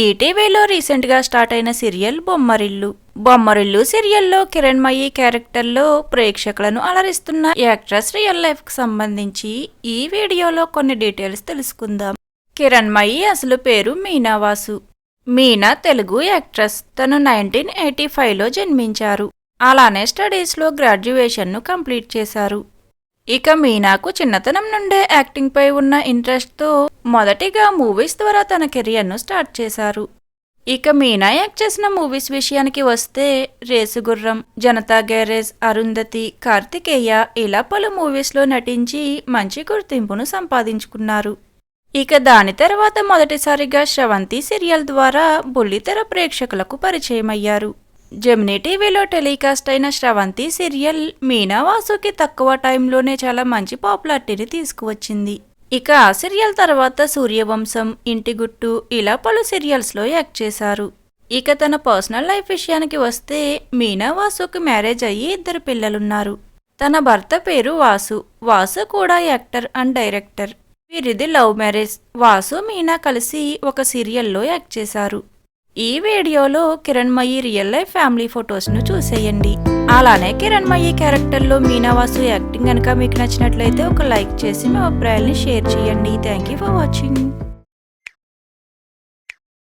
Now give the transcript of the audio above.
ఈటీవీలో రీసెంట్గా స్టార్ట్ అయిన సీరియల్ బొమ్మరిల్లు. బొమ్మరిల్లు సీరియల్లో కిరణ్మయి క్యారెక్టర్లో ప్రేక్షకులను అలరిస్తున్న యాక్ట్రెస్ రియల్ లైఫ్కి సంబంధించి ఈ వీడియోలో కొన్ని డీటెయిల్స్ తెలుసుకుందాం. కిరణ్మయి అసలు పేరు మీనా వాసు. మీనా తెలుగు యాక్ట్రెస్. తను 1985లో జన్మించారు. అలానే స్టడీస్లో గ్రాడ్యుయేషన్ను కంప్లీట్ చేశారు. ఇక మీనాకు చిన్నతనం నుండే యాక్టింగ్ పై ఉన్న ఇంట్రెస్ట్తో మొదటిగా మూవీస్ ద్వారా తన కెరియర్ను స్టార్ట్ చేశారు. ఇక మీనా యాక్ట్ చేసిన మూవీస్ విషయానికి వస్తే రేసుగుర్రం, జనతా గ్యారేజ్, అరుంధతి, కార్తికేయ ఇలా పలు మూవీస్లో నటించి మంచి గుర్తింపును సంపాదించుకున్నారు. ఇక దాని తర్వాత మొదటిసారిగా శ్రవంతి సీరియల్ ద్వారా బుల్లితెర ప్రేక్షకులకు పరిచయమయ్యారు. జెమినీ టీవీలో టెలికాస్ట్ అయిన శ్రవంతి సీరియల్ మీనా వాసుకి తక్కువ టైంలోనే చాలా మంచి పాపులారిటీని తీసుకువచ్చింది. ఇక ఆ సీరియల్ తర్వాత సూర్యవంశం, ఇంటి గుట్టు ఇలా పలు సీరియల్స్లో యాక్ట్ చేశారు. ఇక తన పర్సనల్ లైఫ్ విషయానికి వస్తే మీనా వాసుకి మ్యారేజ్ అయ్యి 2 పిల్లలున్నారు. తన భర్త పేరు వాసు. వాసు కూడా యాక్టర్ అండ్ డైరెక్టర్. వీరిది లవ్ మ్యారేజ్. వాసు మీనా కలిసి ఒక సీరియల్లో యాక్ట్ చేశారు. ఈ వీడియోలో కిరణ్మయి రియల్ లైఫ్ ఫ్యామిలీ ఫొటోస్ను చూసేయండి. అలానే కిరణ్మయి క్యారెక్టర్లో మీనా వాసు యాక్టింగ్ కనుక మీకు నచ్చినట్లయితే ఒక లైక్ చేసి మీ అభిప్రాయాల్ని షేర్ చేయండి. Thank you for watching.